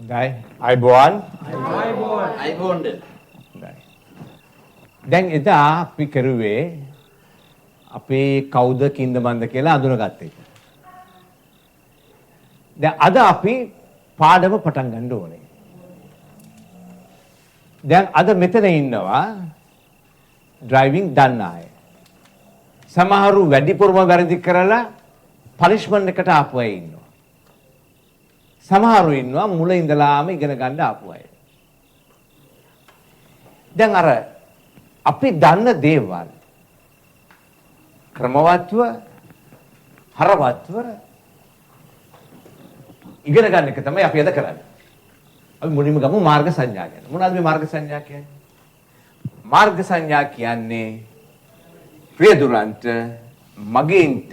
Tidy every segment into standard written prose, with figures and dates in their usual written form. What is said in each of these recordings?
Dai. Aibuan. අයිබෝන්ඩ. Dai. දැන් එදා අපි කරුවේ අපේ කවුද කින්ද මන්ද කියලා අඳුනගත්ත එක. දැන් අද අපි පාඩම පටන් ගන්න ඕනේ. දැන් අද මෙතන ඉන්නවා ඩ්‍රයිවිං දන්න අය. සමහරු වැඩිපුරම වැරදි කරලා පනිෂ්මන්ට් එකට ආපු අය ඉන්නවා. සමහරු ඉන්නවා මුල ඉඳලාම ඉගෙන ගන්න ආපු අය. දැන් අර අපි දන්න දේවල් ක්‍රමවත්ව හරවත්ව ඉගෙන ගන්න එක තමයි අපි අද කරන්නේ. අපි මුලින්ම ගමු මාර්ග සංඥා ගැන. මොනවද මේ මාර්ග සංඥා කියන්නේ? මාර්ග සංඥා කියන්නේ ප්‍රියදුරන්ට මගින්ට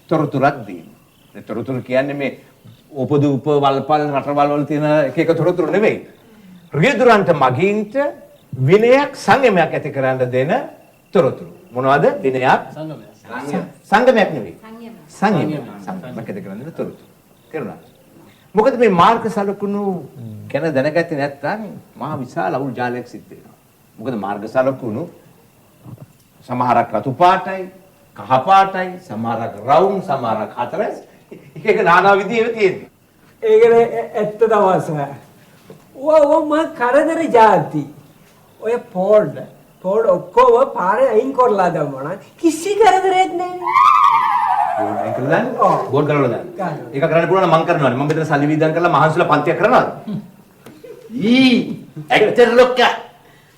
තොරතුරක් දීම. ඒ තොරතුරු කියන්නේ මේ උපදූප වල්පල් රටවල් වල තියෙන එක එක තොරතුරු නෙවෙයි. ප්‍රියදුරන්ට මගින්ට විනයක් සංයමයක් ඇති කරන්න දෙන තොරතුරු. මොනවද? විනයක් සංගමයක් නෙවෙයි. සංයමයක් ඇති කරන්න දෙන තොරතුරු. කරනවා. මොකද මේ මාර්ග සලකුණු ගැන දැනගත්තේ නැත්නම් මහා විශාල අවුල් ජාලයක් සිද්ධ වෙනවා. මොකද මාර්ග සලකුණු සමහරක් රතු පාටයි, කහ පාටයි, සමහරක් රවුම්, සමහරක් හතරස්, එක එක নানা විදිහේ තියෙනවා. ඒකනේ ඇත්ත තමයි. ඔව් කරදර જાති. ඔය පෝඩ් ඔක්කොම පාරේ අයින් කරලා දැම්මා කිසි කරදරයක් නැහැ. බෝඩ් කරලා දාන්න. ඒක කරන්න පුළුවන් නම් මම කරනවානේ. මම මෙතන සල්ලි වියදම් කරලා මහන්සිලා පන්තියක් කරනවාද? ඇක්ටර් ලොක්කා.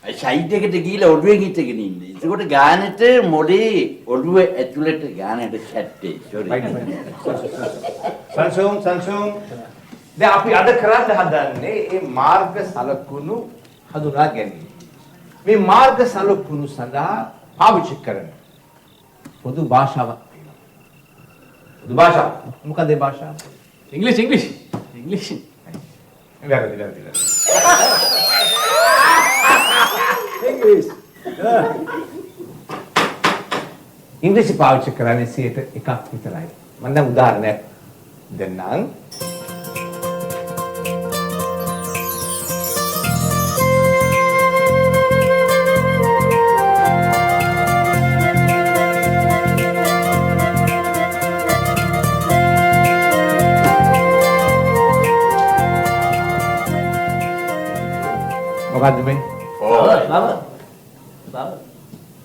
සයිඩ් එකට ගිහලා ඔළුවෙන් හිටගෙන ඉන්නේ. ඒකට ගානට මොලේ ඔළුව ඇතුළට ගානට සැට්ටේ. සෝරි. සංසුම්. දැන් අපි අද කරන්න හදන්නේ මේ මාර්ග සලකුණු හඳුනා ගැනීම. මේ මාර්ග සලකුණු සඳහා පාවිච්චි කරන පොදු භාෂාවක් තියෙනවා. පොදු භාෂාව. මොකද ඒ භාෂාව? ඉංග්‍රීසි. වැරදි. ඉංග්‍රීසි පාවිච්චි කරන්නේ 1% විතරයි. මම දැන් උදාහරණයක් දෙන්නම්. මොකද්ද මේ?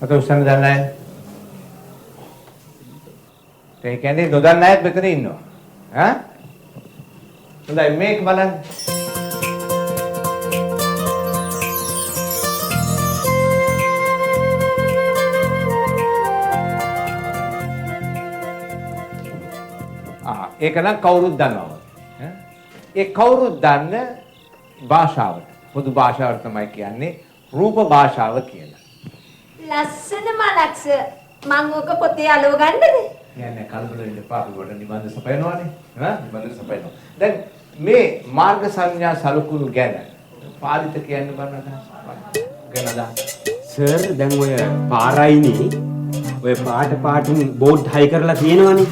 අත උස්සන්න දන්නේ නැහැ. ඒ කියන්නේ නොදන්න අයත් මෙතන ඉන්නවා. ඈ? හොඳයි මේක බලන්න. ඒක නම් කවුරුත් දන්නවා. ඒ කවුරුත් දන්න භාෂාවට පොදු භාෂාවට තමයි කියන්නේ රූප භාෂාව කියලා. ලස්සන මලක්ස මං ඕක පොතේ අලව ගන්නද? කියන්නේ කල්පන වෙන්න එපා අපි වට නිබන්ධ සපයනවානේ. නිබන්ධ සපයනවා. දැන් මේ මාර්ග සංඥා සලකුණු ගැන පාලිත කියන්න බලන්න අදහස්. සර් දැන් ඔය පාරයිනේ ඔය පාටින් බෝඩ් හයි කරලා තියෙනවනේ.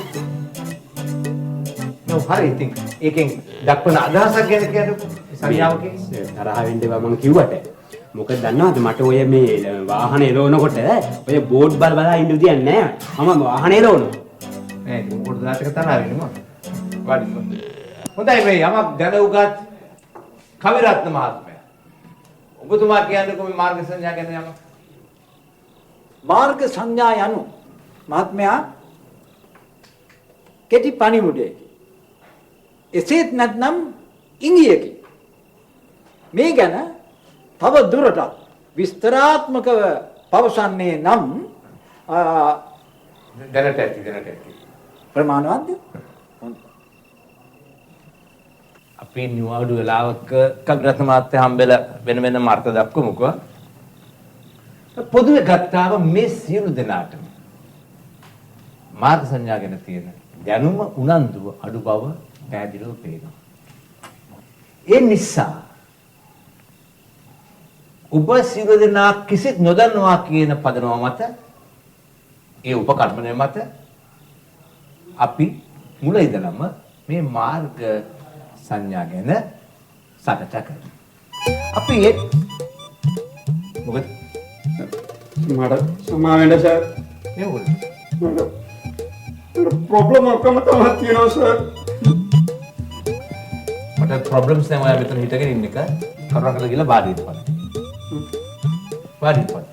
නෝ හරි ඉතින් ඒකෙන් දක්වන අදහසක් ගැන කියන්නකෝ. සංඥාවකින් තරහ වෙන්න එපා මම කිව්වට. මොකද දන්නවද මට ඔය මේ වාහනේ එලවනකොට ඔය බෝඩ් බලා ඉන්න විදියක් නැහැ. මම වාහනේ එලවනවා. නෑ ඒක පොඩ්ඩක් දාතක තරහ වෙන්නේ මම. හොඳයි මේ යමක් දැන උගත් කවිරත්න මහත්මයා. ඔබතුමා කියන්නකෝ මේ මාර්ග සංඥා ගැන යමක්. මාර්ග සංඥා යනු මහත්මයා කෙටි පණිමුඩයකි. එසේත් නැත්නම් ඉංගියකි. මේ ගැන තව දුරටත් විස්තරාත්මකව පවසන්නේ නම් දැනට ඇති. ප්‍රමාණවත්ද? අපි නිවාඩු වෙලාවක කවිරත්න මහත්තයා හම්බෙලා වෙන අර්ථ දක්වමුකෝ. පොදුවේ ගත්තාම මේ සියලු දෙනාටම මාර්ග සංඥා ගැන තියෙන දැනුම උනන්දුව අඩු බව පැහැදිලිව පේනවා. ඒ නිසා ඔබ සියලු දෙනා කිසිත් නොදන්නවා කියන පදනම මත ඒ උපකල්පනය මත අපි මුල ඉඳලම මේ මාර්ග සංඥා ගැන සාකච්ඡා කරමු. අපි ඒ මොකද මට සමා වෙන්න සර්. මේ මොකද? මට ප්‍රොබ්ලම් ඔක්කොම තමයි තියෙනවා සර්. මට ප්‍රොබ්ලම්ස් නැහැ. ඔයා මෙතන හිටගෙන ඉන්න එක කරුණාකරලා ගිහලා වාඩි වෙන්න. වාඩි වෙන්න.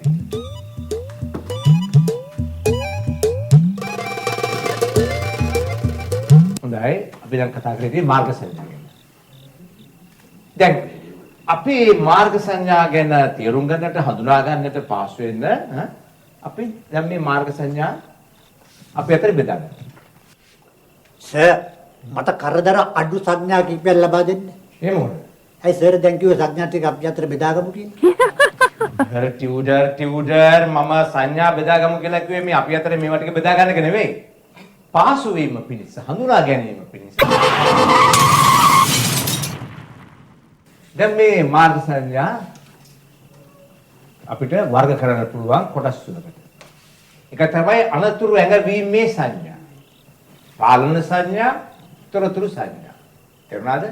හොඳයි. අපි දැන් කතා කරේ මාර්ග සංඥා ගැන. දැන් අපි මාර්ග සංඥා ගැන තේරුම් ගන්නට හඳුනා ගන්නට පාස් වෙන්න අපි දැන් මේ මාර්ග සංඥා අපි අතර බෙදා ගන්න. සර් මට කරදර අඩු සංඥා කිහිපයක් ලබා දෙන්න. එහෙම මොකද? ඇයි සර් දැන් කිව්ව සංඥා ටික අපි අතර බෙදාගමු කියන්නේ? හරි ටියුඩර් මම සංඥා බෙදාගමු කියලා කිව්වේ මේ අපි අතර මේවා ටික බෙදා ගන්න එක නෙවෙයි. පාසු වීම පිණිස හඳුනා ගැනීම පිණිස. දැන් මේ මාර්ග සංඥා අපිට වර්ග කරන්න පුළුවන් කොටස් තුනකට. එක තමයි අනතුරු ඇඟවීමේ සංඥා. පාලන සංඥා, තොරතුරු සංඥා. තේරුණාද?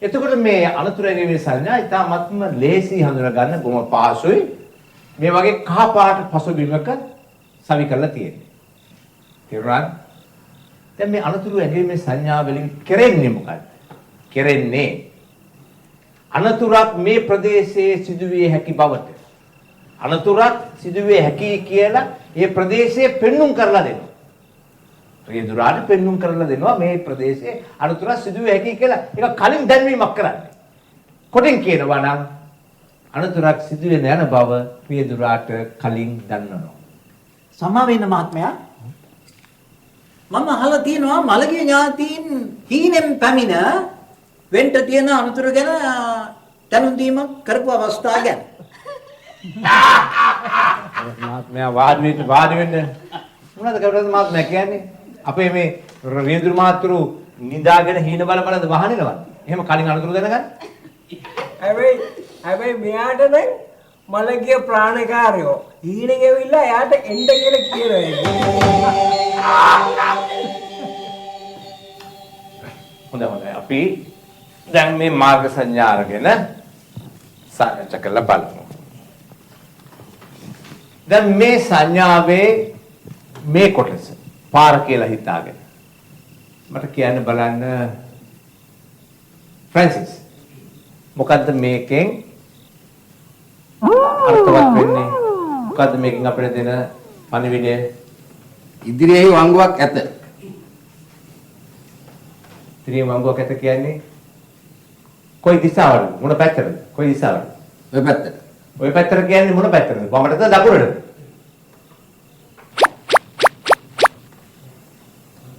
එතකොට මේ අනතුරු ඇඟවීමේ සංඥා ඉතාමත්ම ලේසි හඳුනා ගන්න බොහොම පහසුයි. මේ වගේ කහ පාට පසුබිමක සවි කරලා තියෙන්නේ. තේරුණාද? දැන් මේ අනතුරු ඇඟවීමේ සංඥා වලින් කෙරෙන්නේ මොකක්ද? කෙරෙන්නේ අනතුරක් මේ ප්‍රදේශයේ සිදුවිය හැකි බවට. අනතුරක් සිදුවිය හැකි කියලා මේ ප්‍රදේශයේ පෙන්눔 කරලා දෙනවා. රියදුරාට පෙන්눔 කරලා දෙනවා මේ ප්‍රදේශයේ අනතුරක් සිදුවිය හැකි කියලා. ඒක කලින් දැන්වීමක් කරන්නේ. කොටින් කියනවා නම් අනතුරක් සිදුවෙන යන බව රියදුරාට කලින් දන්වනවා. සමා වෙන්න මහත්මයා. මම අහලා තියෙනවා මළගිය ඥාතීන් හීනෙන් පැමිණ වෙන්ට තියෙන අනුතුරු ගැන දැනුම් දීමක් කරපු අවස්ථාව ගැන. මහත්මයා වාඩි වෙන්න මොනවද කවුරුද මහත්මයා කියන්නේ? අපේ මේ රියදුරු මාත්‍රු නිදාගෙන හීන බල බලද වහනෙනවද? එහෙම කලින් අනුතුරු දැනගන්න. හැබැයි මෙයාට නම් මළගිය ප්‍රාණකාරයෝ හීනෙන් ඇවිල්ලා එයාට එන්න කියලා කියනවා. හොඳයි අපි දැන් මේ මාර්ග සංඥා අරගෙන සාකච්ඡා කරලා බලමු. දැන් මේ සංඥාවේ මේ කොටස පාර කියලා හිතාගෙන මට කියන්න බලන්න ෆ්‍රැන්සිස් මොකද්ද මේකෙන් අර්ථවත් වෙන්නේ? මොකද්ද මේකෙන් අපිට දෙන පණිවිඩය? ඉදිරියේ වංගුවක් ඇත. ඉදිරියේ වංගුවක් ඇත කියන්නේ කොයි දිශාවටද? මොන පැත්තටද? කොයි දිශාවටද? ඔය පැත්තට. ඔය පැත්තට කියන්නේ මොන පැත්තටද? වමටද දකුණටද?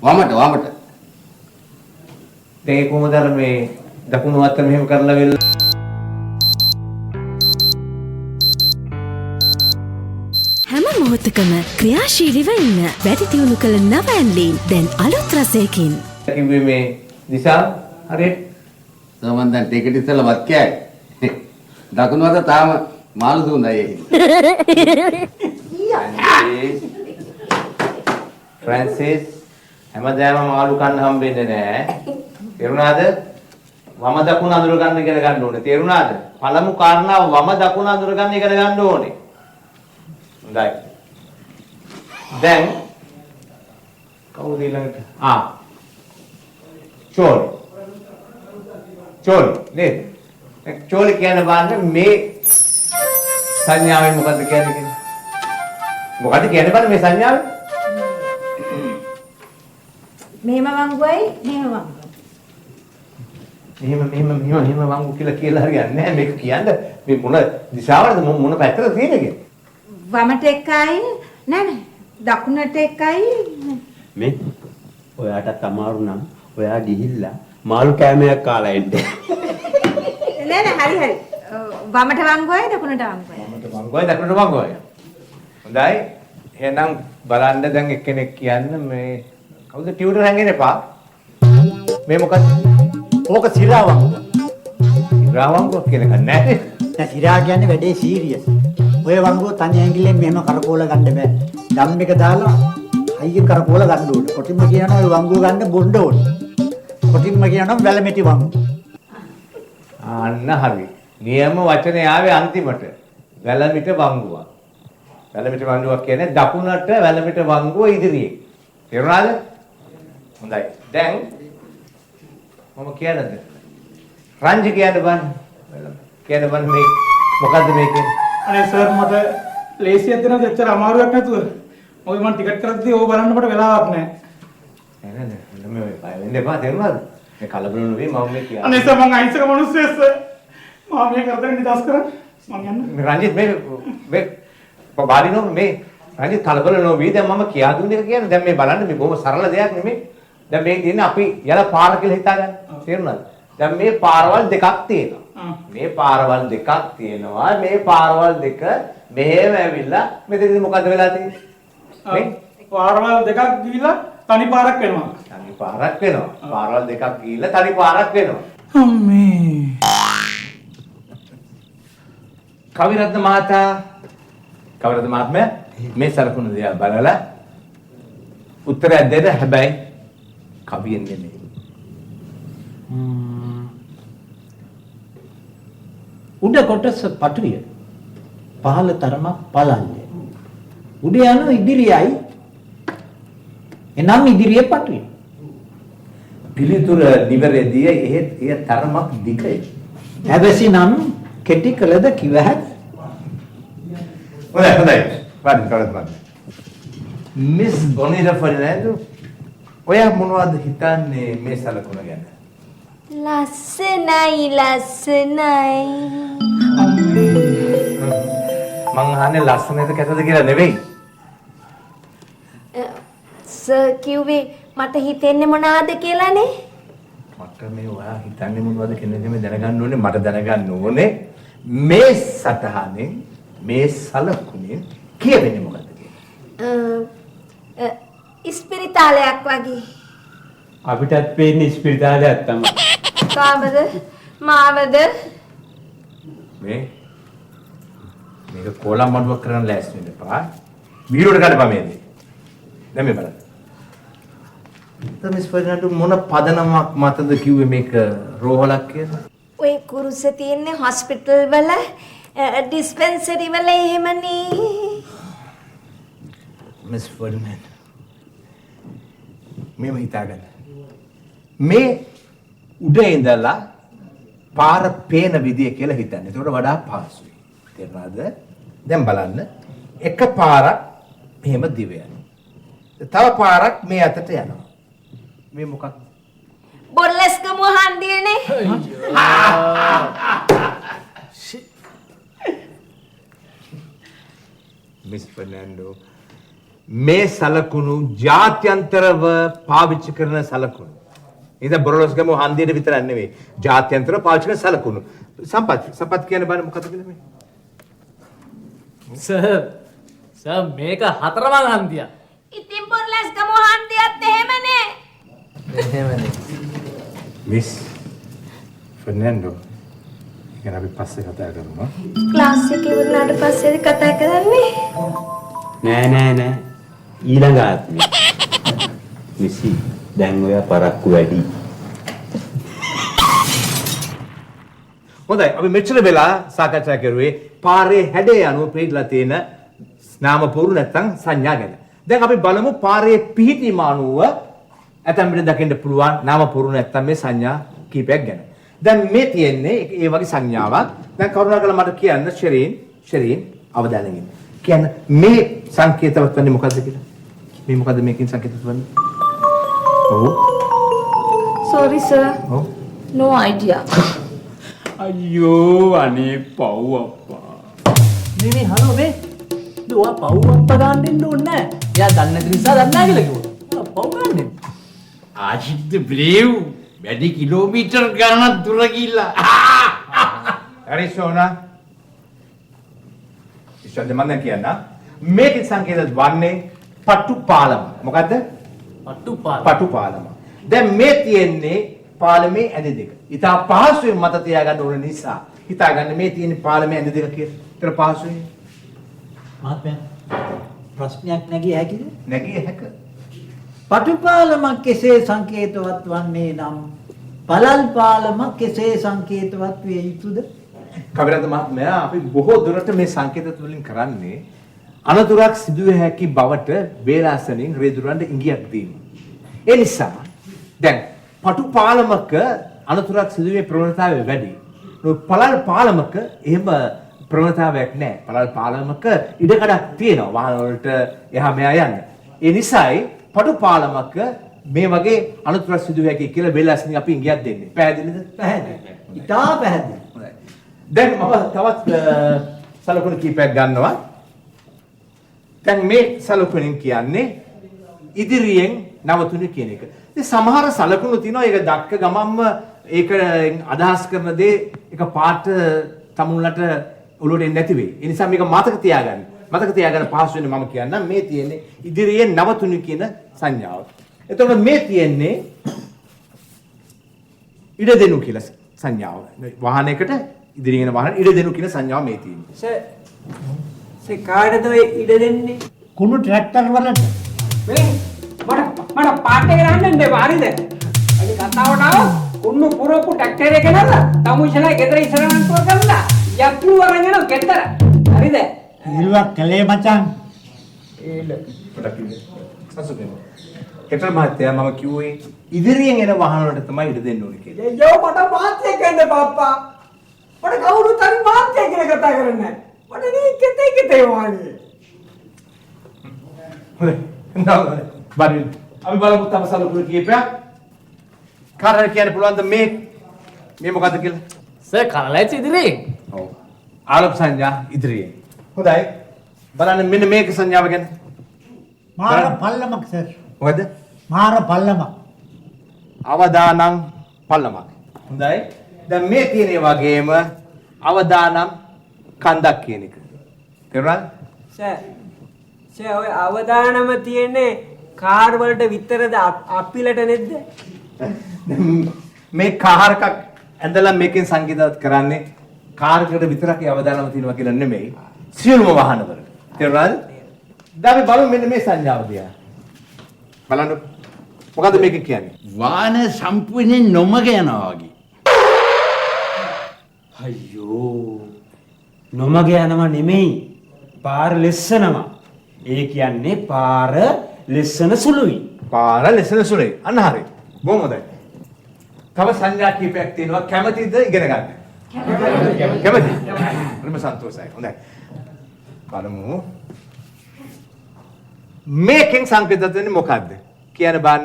වමට. දැන් ඒ කොහොමද අර මේ දකුණු අත මෙහෙම කරලා වෙල හැම මොහොතකම ක්‍රියාශීලීව ඉන්න වැඩි දියුණු කළ නව ඇන්ලීන් දැන් අලුත් රසයකින්. කිව්වේ මේ දිශා හරියට සමන් දැන් ටිකට් ඉස්සෙල්ලා වත් කෑයි. දකුණු අත තාම මාළු දුන්නයි. ෆ්‍රැන්සිස් හැමදාම මාළු කන්න හම්බෙන්නේ නැහැ. තේරුණාද? වම දකුණ අඳුර ගන්න ඉගෙන ගන්න ඕනේ. තේරුණාද? පළමු කාරණාව වම දකුණ අඳුර ගන්න ඉගෙන ගන්න ඕනේ. හොඳයි. දැන් කවුද ඊළඟට? චෝලි නේද? චෝලි කියන බලන්න මේ සංඥාවෙන් මොකද්ද කියන්නේ? මොකද්ද කියන්නේ බලන්න මේ සංඥාවෙන්? මෙහෙම වංගුවයි මෙහෙම වංගුවයි. මෙහෙම වංගු කියලා හරියන්නේ නැහැ. මේක කියන්නේ මේ මොන දිශාවටද මොන පැත්තටද තියෙන්නේ කියන්නේ? වමට එකයි නෑ දකුණට එකයි. මේ ඔයාටත් අමාරු නම් ඔයා ගිහිල්ලා මාළු කෑමයක් කාලා එන්න. නෑ හරි. වමට වංගුවයි දකුණට වංගුවයි. දකුණට වංගුවයි. හොඳයි. එහෙනම් බලන්න දැන් එක්කෙනෙක් කියන්න මේ කවුද ටියුටර් හැංගෙන එපා. මේ මොකක්ද? ඕක සිරා වංගුව. සිරා වංගුව කියන එක නැහැ. දැන් සිරා කියන්නේ වැඩේ සීරියස්. ඔය වංගුව තනි ඇඟිල්ලෙන් මෙහෙම කරකෝල ගන්න බෑ. ඩම් එක දාලා හයියෙන් කරකෝල ගන්න ඕනේ. කොටින්ම කියනවා ඔය වංගුව ගන්න බොන්න ඕනේ. කොටින්ම කියනවා වැලමෙටි වංගුව. අන්න හරි. නියම වචනේ ආවේ අන්තිමට. වැලමිට වංගුවක්. වැලමිට වංගුවක් කියන්නේ දකුණට වැලමිට වංගුව ඉදිරියේ. තේරුණාද? හොඳයි. දැන් මම කියන්නද? රංජි කියන්න බෑ. කියන්න බෑ මේ මොකද්ද මේකේ? අනේ සර් මට ලේසියක් දෙනවද එච්චර අමාරුවක් නැතුව. මොකද මම ටිකට් කරද්දී ඕක බලන්න මට වෙලාවක් නැහැ. නෑ මේ බය වෙන්න එපා තේරුණාද? මේ කලබල නෙවෙයි මම මේ කියන්නේ. අනේ සර් මං අහිංසක මිනිස්සෙක් සර්. මම මේ කරදරෙන් නිදහස් කරන්න මං යන්න. මේ රංජිත් මේ බාරිනෝ මේ රංජිත් කලබල නොවී දැන් මම කියා දුන්න එක කියන්නේ දැන් මේ බලන්න මේ බොහොම සරල දෙයක් නෙමෙයි. දැන් මේ තියෙන්නේ අපි යන පාර කියලා හිතාගන්න. තේරුණාද? දැන් මේ පාරවල් දෙකක් තියෙනවා. මේ පාරවල් දෙකක් තියෙනවා. මේ පාරවල් දෙක මෙහෙම ඇවිල්ලා මෙතනදී මොකද වෙලා තියෙන්නේ? මේ පාරවල් දෙකක් ගිහිලා තනි පාරක් වෙනවා. තනි පාරක් වෙනවා. පාරවල් දෙකක් ගිහිල්ලා තනි පාරක් වෙනවා. අම්මේ. කවිරත්න මහත්මයා මේ සරකුණ දිහා බලලා උත්තරයක් දෙන්න හැබැයි කවියෙන් නෙමෙයි. උඩ කොටස පටුය. පහළ තරම පළල්ය. උඩ යන ඉදිරියයි. එනම් ඉදිරියේ පටුය. පිළිතුර නිවැරදිය එහෙත් එය තරමක් දිගයි. හැබැයි නම් කෙටි කළද කිව හැකියි. හොඳයි. වඩ මිස් බොනිරා ෆර්නැන්ඩෝ ඔයා මොනවද හිතන්නේ මේ සලකුණ ගැන? ලස්සනයි. මං අහන්නේ ලස්සනද කැතද කියලා නෙවෙයි. සර් කිව්වේ මට හිතෙන්නේ මොනවාද කියලානේ. මට මේ ඔයා හිතන්නේ මොනවද කියන එක මේ දැනගන්න ඕනේ. මට දැනගන්න ඕනේ මේ සටහනේ මේ සලකුණේ කියවෙන්නේ මොකද්ද කියලා. ඉස්පිරිතාලයක් වගේ. අපිටත් පේන්නේ ඉස්පිරිතාලයක් තමයි. කාමද මාවද මේක කොලම් මඩුවක් කරන්න ලෑස්ති වෙන්න එපා. වීඩියෝට ගන්න එපා මේක. දැන් මේ බලන්න. මිස් ෆර්නැන්ඩෝ මොන පදනමක් මතද කිව්වේ මේක රෝහලක් කියලා? ඔය කුරුස තියෙන්නේ හොස්පිටල් වල ඩිස්පෙන්සරි වල එහෙමනේ. මිස් ෆර්නැන්ඩෝ මේව හිතාගන්න. මේ උඩ ඉඳලා පාර පේන විදිය කියලා හිතන්න. ඒකට වඩා පහසුයි. තේරුණාද? දැන් බලන්න. එක පාරක් මෙහෙම දිව යනවා. තව පාරක් මේ අතට යනවා. මේ මොකක්ද? බොල්ලස්කම හන්දියනේ. මිස් ෆර්නැන්ඩෝ මේ සලකුණු ජාත්‍යන්තරව පාවිච්චි කරන සලකුණු. ඉතින් බොරලොස්ගම හන්දියේ විතරක් නෙවෙයි. ජාත්‍යන්තරව පාවිච්චි කරන සලකුණු. සම්පත් කියන්නේ බලන්න මොකද කියලා මේ? සර් මේක හතරමං හන්දියක්. ඉතින් බොල්ලස්කම හන්දියත් එහෙමනේ. මිස් ෆර්නැන්ඩෝ ඉතින් අපි පස්සේ කතා කරමු. ක්ලාස් එකේ වුණාට පස්සේ කතා කරන්නේ. නෑ ඊළඟ ආත්මේ මිසි දැන් ඔය පරක්කු වැඩි. හොඳයි අපි මෙච්චර වෙලා සාකච්ඡා කරුවේ පාරේ හැඩය අනුව පිළිලා තියෙන නාම පුරු නැත්නම් සංඥා ගැන. දැන් අපි බලමු පාරේ පිහිටීම අනුව ඇතැම් විට දකින්න පුළුවන් නාම පුරු නැත්නම් මේ සංඥා කීපයක් ගැන. දැන් මේ තියෙන්නේ ඒ වගේ සංඥාවක්. දැන් කරුණාකරලා මට කියන්න ශරීන් අවධානයෙන් ඉන්න. කියන්න මේ සංකේතවත් වන්නේ මොකද්ද කියලා? මේ මොකද්ද මේකෙන් සංකේතවත් වන්නේ? ඔව්. Sorry sir. ඔව්. No idea. අයියෝ අනේ පව් අප්පා. මේ හලෝ මේ දුවා පව් අප්පා ගන්න දෙන්න ඕනේ නැහැ. එයා දන්නේ නැති නිසා දන්නේ නැහැ කියලා කිව්වා. පව් ගන්න. ආශිත් බ්‍රේව් වැඩි කිලෝමීටර් ගණනක් දුර ගිහිල්ලා. හරි සෝනා. ඉස්සෙල්ලා මම දැන් කියන්න. මේකේ සංකේතවත් වන්නේ පටු පාලම. මොකද්ද? පටු පාලම. දැන් මේ තියෙන්නේ පාලමේ ඇඳ දෙක. ඉතා පහසුවෙන් මත තියාගන්න ඕන නිසා හිතාගන්න මේ තියෙන පාලමේ ඇඳ දෙක කියලා. ඒතර පහසුයි. මහත්මයා ප්‍රශ්නයක් නැගී හැකිද? නැගිය හැක. පටුපාලමක් කෙසේ සංකේතවත් වන්නේ නම් පළල් පාලම කෙසේ සංකේතවත් විය යුතුද? කවිරාජ මහත්මයා අපි බොහෝ දුරට මේ සංකේත තුලින් කරන්නේ අනතුරක් සිදුවේ හැකි බවට වේලාසනින් රේදුරන්ට ඉඟියක් දීම. ඒ නිසා දැන් පටු පාලමක අනතුරක් සිදුවේ ප්‍රවණතාවය වැඩි. පළල් පාලමක එහෙම ප්‍රවණතාවයක් නැහැ. පළල් පාලමක ඉඩකඩක් තියෙනවා වාහන වලට එහා මෙහා යන්න. ඒ නිසායි පටු පාලමක මේ වගේ අනතුරක් සිදුවේ හැකි කියලා වේලාසනින් අපි ඉඟියක් දෙන්නේ. පැහැදිලිද? පැහැදිලි. ඉතා පැහැදිලි. දැන් මම තවත් සලකුණු කීපයක් ගන්නවා. දැන් මේ සලකුණෙන් කියන්නේ ඉදිරියෙන් නවතුන කියන එක. ඉතින් සමහර සලකුණු තියෙනවා ඒක දක්ක ගමම්ම ඒක අදහස් කරන දේ එක පාට තමුන්ලට ඔලුවට එන්නේ නැති වෙයි. ඒ නිසා මේක මතක තියාගන්න. මතක තියාගන්න පහසු වෙන්නේ මම කියන්නම් මේ තියෙන්නේ ඉදිරියෙන් නවතුන කියන සංඥාව. එතකොට මේ තියෙන්නේ ඉඩ දෙනු කියලා සංඥාව. වාහනයකට ඉදිරියෙන් වාහන ඉඩ දෙනු කියන සංඥාව මේ තියෙන්නේ. සර් කාටද ඔය ඉඩ දෙන්නේ? කුණු ට්‍රැක්ටර් වලට. මට පාට එක ගන්න දෙපා හරිද? අද කතාවට ආව කුණු පුරපු ට්‍රැක්ටර් එක ගෙනල්ලා තමුෂලා ගෙදර ඉස්සරහට කරලා යක්ලු වරන් යන ගෙදර. හරිද? ඉල්ලුවක් කළේ මචං. පොඩක් ඉන්න. සසුදෙන්න. කෙටර් මහත්තයා මම කිව්වේ ඉදිරියෙන් එන වාහන වලට තමයි ඉඩ දෙන්න ඕනේ කියලා. යෝ මට මාත්‍ය කියන්න බප්පා. මට කවුරුත් හරි මාත්‍ය කියලා කතා කරන්නේ නැහැ. මට නේ කෙතේ වානේ. හොඳයි. බරි අපි බලමු තම සලකුණු කීපයක්. කාටද කියන්න පුළුවන්ද මේ මොකද්ද කියලා? සර් කරලයිස් ඉදිරියේ. ඔව්. ආලෝක සංඥා ඉදිරියෙන්. හොඳයි. බලන්න මෙන්න මේක සංඥාව ගැන. මාර පල්ලමක් සර්. මොකද? මාර පල්ලමක්. අවදානම් පල්ලමක්. හොඳයි. දැන් මේ තියෙන වගේම අවදානම් කන්දක් කියන එක. තේරුණාද? සර් ඔය අවදානම තියෙන්නේ කාර් වලට විතරද අපිලට නැද්ද? මේ කාර් එකක් ඇඳලා මේකෙන් සංකේතවත් කරන්නේ කාර් එකට විතරක් අවදානම තියෙනවා කියලා නෙමෙයි. සියලුම වාහන වලට. තේරුණාද? දැන් අපි බලමු මෙන්න මේ සංඥාව දිහා. බලන්න මොකද්ද මේක කියන්නේ? වාහන සම්පූර්ණයෙන් නොමග යනවා වගේ. අයියෝ නොමග යනවා නෙමෙයි පාර ලෙස්සනවා. ඒ කියන්නේ පාර ලෙස්සන සුළුයි. පාර ලෙසන සුළුයි. අන්න හරි. බොහොම හොඳයි. තව සංඥා කීපයක් තියෙනවා. කැමතිද ඉගෙන ගන්න? කැමති. හරිම සන්තෝෂයි. හොඳයි. බලමු. මේකෙන් සංකේතත් වෙන්නේ මොකද්ද? කියන බාන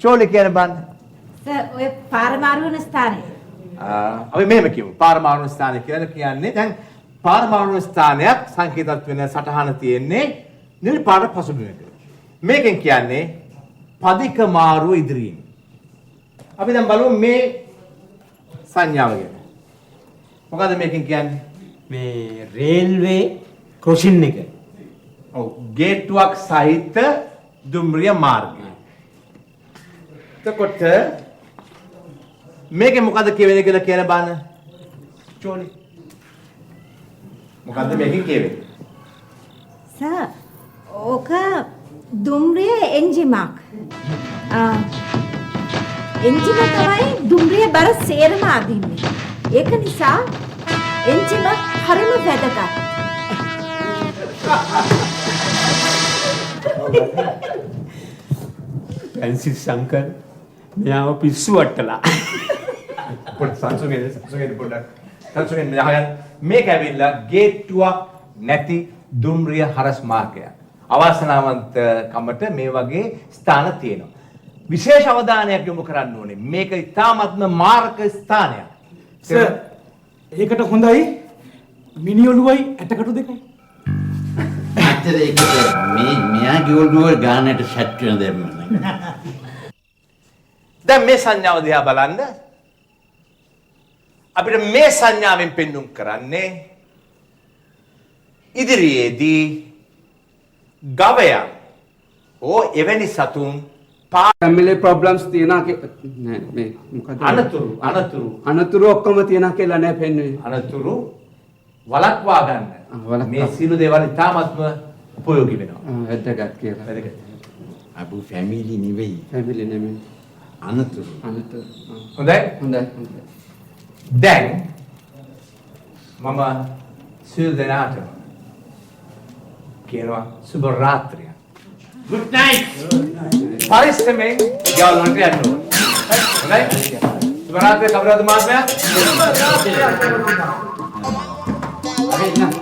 චෝලි කියන බාන. සර් ඔය පාරමාරු වෙන ස්ථානේ. අපි මෙහෙම කියමු. පාරමාරු ස්ථානය කියලා කියන්නේ දැන් පාරමාරු ස්ථානයක් සංකේතත් වෙන සටහන තියෙන්නේ නිල් පාට පසුබිමක. මේකෙන් කියන්නේ පදික මාරුව ඉදිරියෙන්. අපි දැන් බලමු මේ සංඥාව ගැන. මොකද මේකෙන් කියන්නේ? මේ රේල්වේ ක්‍රොසින් එක. ඔව් ගේට්ටුවක් සහිත දුම්රිය මාර්ගය. එතකොට මේකේ මොකද කියවෙන්නේ කියලා කියන බාන චෝලි. මොකද්ද මේකෙන් කියවෙන්නේ? සර් ඕක දුම්රිය එන්ජිමක්. එන්ජිම තමයි දුම්රිය බර සේරම අදින්නේ. ඒක නිසා එන්ජිම හරිම වැදගත්. පැන්සිල් සංකල් මෙයාව පිස්සු වට්ටලා. පොඩ්ඩක් සංසුගෙන් පොඩ්ඩක් සංසුගෙන් මෙහායන් මේක ඇවිල්ලා ගේට්ටුවක් නැති දුම්රිය හරස් මාර්ගයක්. අවාසනාවන්ත කමට මේ වගේ ස්ථාන තියෙනවා. විශේෂ අවධානයක් යොමු කරන්න ඕනේ. මේක ඉතාමත්ම මාර්ග ස්ථානයක්. සර් ඒකට හොඳයි මිනි ඔළුවයි ඇටකටු දෙකයි. අතර ඒකට මෙයාගේ ඔළුව ගානට සැට් වෙන දෙන්න. දැන් මේ සංඥාව දිහා බලන්න. අපිට මේ සංඥාවෙන් පෙන්눔 කරන්නේ ඉදිරියේදී ගවයන් ඕ එවැනි සතුන් ෆැමිලි ප්‍රොබ්ලම්ස් තියනා නෑ මේ මොකද අනතුරු ඔක්කොම තියනා කියලා නෑ පෙන්වන්නේ. අනතුරු වළක්වා ගන්න. මේ සියලු දේවල් ඉතාමත්ම උපයෝගී වෙනවා. වැදගත් කියලා. වැදගත්. අබු ෆැමිලි නෙවෙයි. ෆැමිලි නෙමෙයි. අනතුරු. අනතුරු. හොඳයි? හොඳයි. හොඳයි. දැන් මම සියලු දෙනාටම කියනවා සුබ රාත්‍රියක්. good night. පරිස්සමෙන් ගෙවල් වලට යන්න ඕනේ. හොඳයි? සුබ රාත්‍රියක් කවුරුද මහත්මයා? හරි නේද?